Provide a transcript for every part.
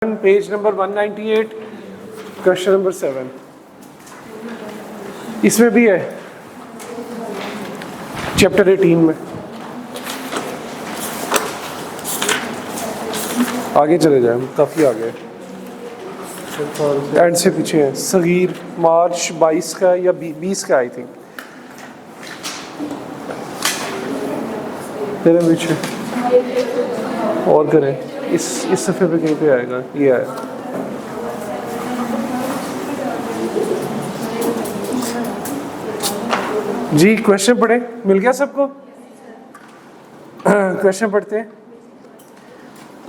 Page number 198 question number 7 इसमें भी है चैप्टर 18 में। आगे चले जाए, काफ़ी आगे एंड से पीछे है। सगीर मार्च 22 का या 20 का आई थिंक, तेरे पीछे और करें इस सफ़े पे कहीं पे आएगा, ये आया। जी क्वेश्चन पढ़े, मिल गया सबको? क्वेश्चन पढ़ते हैं।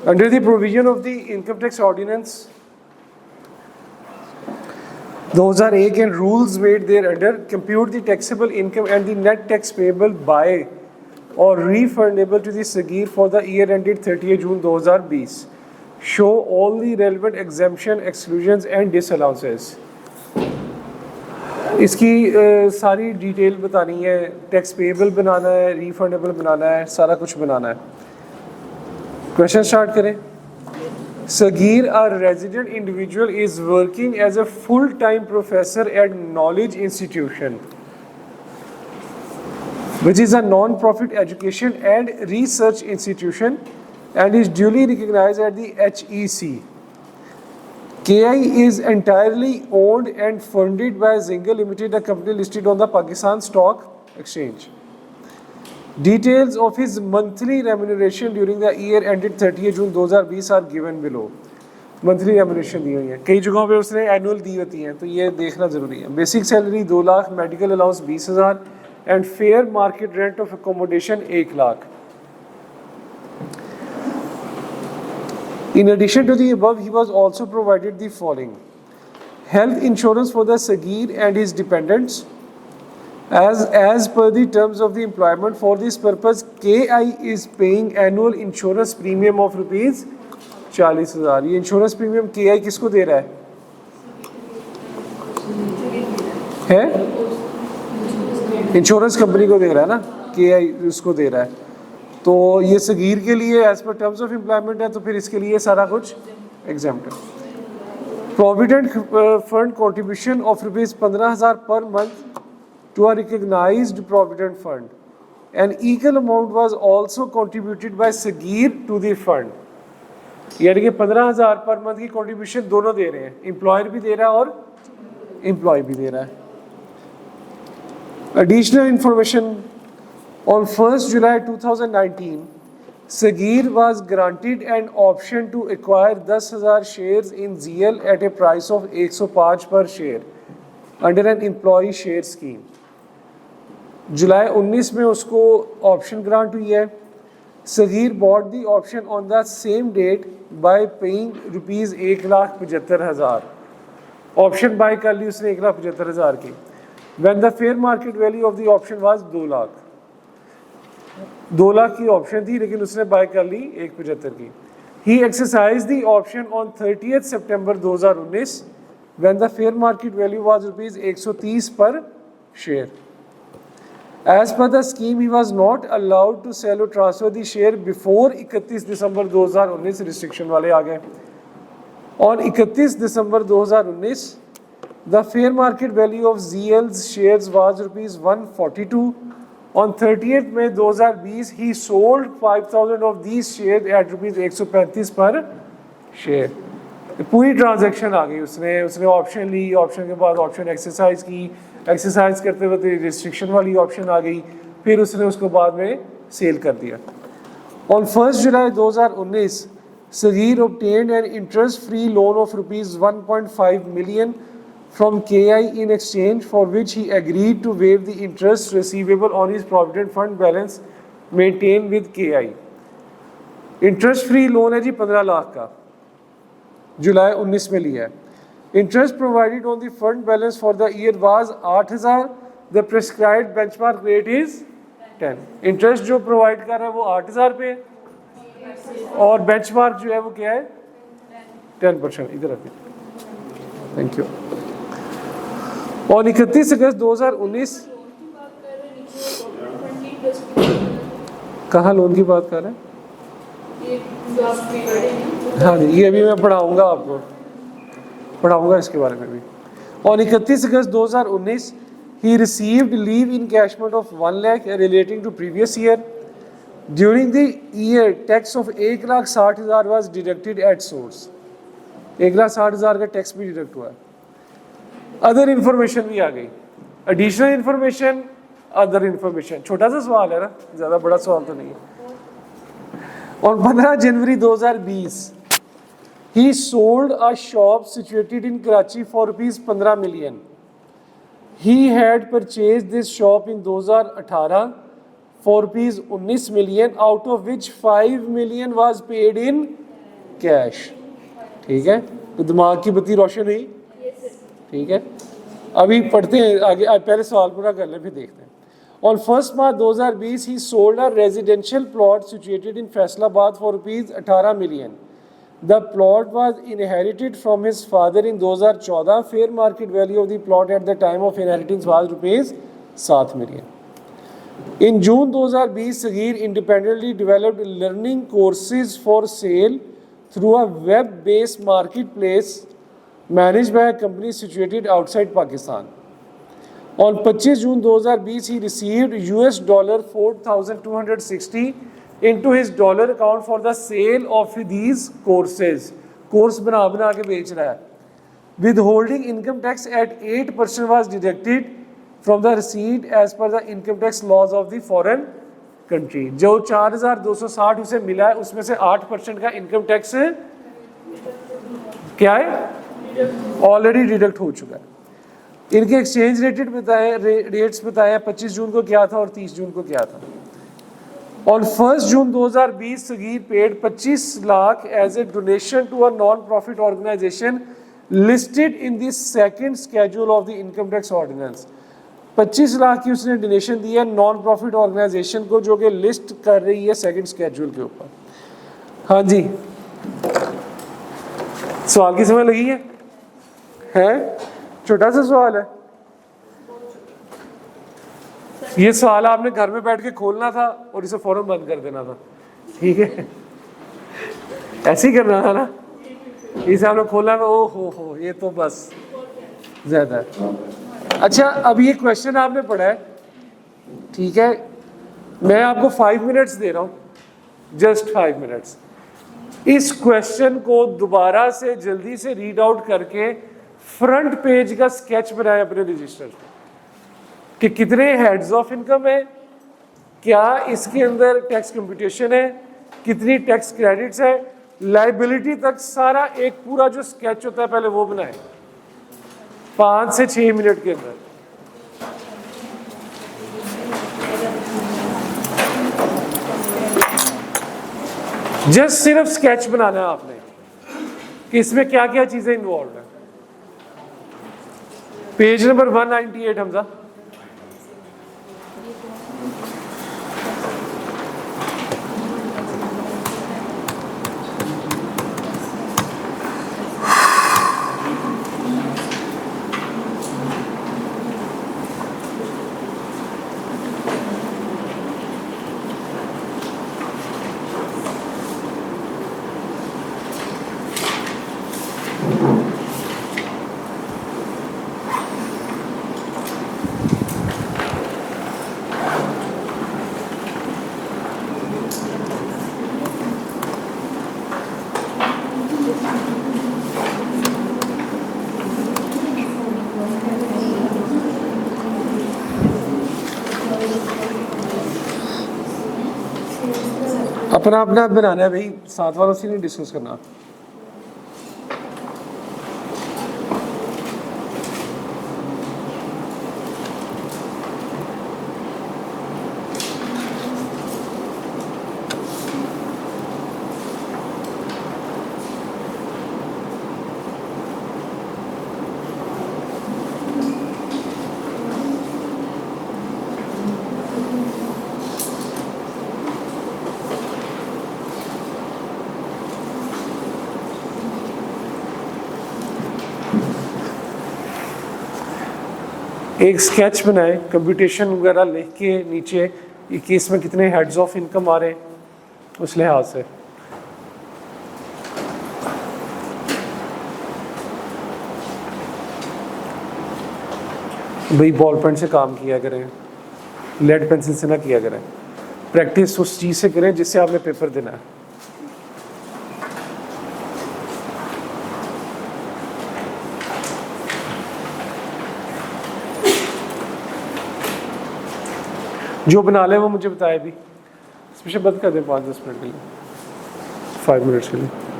Under the provision of the income tax ordinance 2001 and rules made thereunder, compute the taxable income and the net tax payable by or refundable to the Sagir for the year ended 30th June 2020. Show all the relevant exemption, exclusions and disallowances. इसकी सारी detail बतानी है, tax payable बनाना है, refundable बनाना है, सारा कुछ बनाना है। Question start करें। Sagir, a resident individual, is working as a full-time professor at Knowledge Institution, which is a non-profit education and research institution and is duly recognized at the HEC. KI is entirely owned and funded by Zingle Limited, a company listed on the Pakistan Stock Exchange. Details of his monthly remuneration during the year ended 30th June 2020 are given below. Monthly remuneration दी हुई है, कई जगहों पे उसने annual दी होती हैं, तो ये देखना ज़रूरी है। Basic salary 2 lakh, medical allowance 20,000 and fair market rent of accommodation 1 lakh. In addition to the above, he was also provided the following: health insurance for the Sagir and his dependents. As per the terms of the employment, for this purpose, KI is paying annual insurance premium of rupees 40,000. ये insurance premium KI किसको दे रहा है? Insurance company को दे रहा है ना, KI उसको दे रहा है। तो ये सगीर के लिए as per terms of employment है, तो फिर इसके लिए सारा कुछ एग्जाम्प्ट है। Provident fund contribution of rupees 15,000 per month to a recognized provident fund. An equal amount was also contributed by Sagir to the fund. यानी कि 15,000 पर मंथ की कंट्रीब्यूशन दोनों दे रहे हैं, एम्प्लॉयर भी दे रहा है और एम्प्लॉय भी दे रहा है। Additional information: on 1st July 2019, Sagir was granted an option to acquire 10,000 shares in ZL at a price of 105 per share under an employee share scheme. जुलाई 19 में उसको ऑप्शन ग्रांट हुई है। Sagheer bought the option on the same date by paying rupees 1,75,000। Option buy कर ली उसने 1,75,000 की। When the fair market value of the option was 2 lakh. 2 lakh की option थी, लेकिन उसने बाय कर ली 1,75 की। ही exercise the option on 30th September 2019 when the fair market value was rupees 130 per share. As per the scheme, he was not allowed to sell or transfer the share before 31 December 2019। Restriction वाले आ गए। On 31 December 2019, the fair market value of ZL's shares was rupees 142. On 30th May 2020, he sold 5,000 of these shares at rupees 135 पर share. पूरी transaction आ गई, उसने option ली, option के बाद option exercise की, exercise करते वक्त रिस्ट्रिक्शन वाली ऑप्शन आ गई, फिर उसने उसको बाद में सेल कर दिया। On 1 July 2019, Sagheer obtained an interest-free loan of rupees 1.5 million from KI in exchange for which he agreed to waive the interest receivable on his provident fund balance maintained with KI. Interest-free loan है जी 15 लाख का, जुलाई 19 में लिया है। Interest provided on the fund balance for the year was 8,000. The prescribed benchmark rate is 10. Interest जो provide कर रहा है वो 8,000 पे है और बेंचमार्क जो है वो क्या है 10%। इधर आते, थैंक यू। और 31 अगस्त 2019 कहाँ लोन की बात कर रहे हैं? हाँ जी, ये भी मैं पढ़ाऊँगा आपको, पढ़ाऊँगा इसके बारे में भी। और 31 अगस्त 2019 he received leave encashment of 1 lakh relating to previous year. During the year tax of 1,60,000 was deducted at source. 1,60,000 का टैक्स भी डिडक्ट हुआ है। अदर इंफॉर्मेशन भी आ गई, एडिशनल इंफॉर्मेशन, अदर इंफॉर्मेशन। छोटा सा सवाल है ना, ज़्यादा बड़ा सवाल तो नहीं है। और 15 जनवरी 2020 he sold a shop situated in Karachi for ₹15 million. He had purchased this shop in 2018 for ₹19 million, out of which 5 million was paid in cash. ठीक है, तो दिमाग की बत्ती रोशन हुई। ठीक है, अभी पढ़ते हैं आगे, पहले सवाल पूरा कर ले फिर देखते हैं। On 1 March 2020 he sold a residential plot situated in Faisalabad for ₹18 million. The plot was inherited from his father in 2014. Fair market value of the plot at the time of inheritance was ₹7 million. In June 2020, Saghir independently developed learning courses for sale through a web-based marketplace managed by a company situated outside Pakistan. On 25 June 2020, he received $4,260 into his dollar account for the sale of these courses. Course बना के बेच रहा है। Withholding income tax at 8% was deducted from the receipt as per the income tax laws of the foreign country. जो 4,260 उसे मिला है उसमें से 8% का इनकम टैक्स क्या है, ऑलरेडी डिडक्ट हो चुका है। इनके एक्सचेंज रेटेड बताए, रेट्स बताए 25 जून को क्या था और 30 जून को क्या था। On 1 June 2020, Saghir paid 25 lakh as a donation to a non-profit organization listed in the second schedule of the income tax ordinance. 25 lakh की उसने डोनेशन दी है नॉन प्रॉफिट ऑर्गेनाइजेशन को, जो कि लिस्ट कर रही है सेकंड स्केड्यूल के ऊपर। हाँ जी, सवाल की समझ लगी है? छोटा सा सवाल है ये। सवाल आपने घर में बैठ के खोलना था और इसे फौरन बंद कर देना था। ठीक है, ऐसे ही करना था ना, इसे आपने खोला था, ओ हो ये तो बस ज्यादा है। अच्छा, अब ये क्वेश्चन आपने पढ़ा है, ठीक है, मैं आपको 5 मिनट्स दे रहा हूँ, जस्ट 5 मिनट्स। इस क्वेश्चन को दोबारा से जल्दी से रीड आउट करके फ्रंट पेज का स्केच बनाए अपने रजिस्टर पे कि कितने हेड्स ऑफ इनकम है, क्या इसके अंदर टैक्स कंप्यूटेशन है, कितनी टैक्स क्रेडिट्स है, लाइबिलिटी तक सारा एक पूरा जो स्केच होता है पहले वो बनाए 5 से 6 मिनट के अंदर। जस्ट सिर्फ स्केच बनाना है आपने कि इसमें क्या क्या चीजें इन्वॉल्व है। Page number 198 Hamza. अपना अपना बनाना है भाई, साथ वालों से नहीं डिस्कस करना। एक स्केच बनाए, कंप्यूटेशन वगैरह लिख के नीचे कि इसमें कितने हेड्स ऑफ इनकम आ रहे हैं उस लिहाज से। भाई बॉल पेन से काम किया करें, लेड पेंसिल से ना किया करें। प्रैक्टिस उस चीज़ से करें जिससे आपने पेपर देना है। जो बना ले वो मुझे बताए भी, स्पेशल बंद कर दें 5-10 मिनट के लिए, 5 मिनट्स के लिए।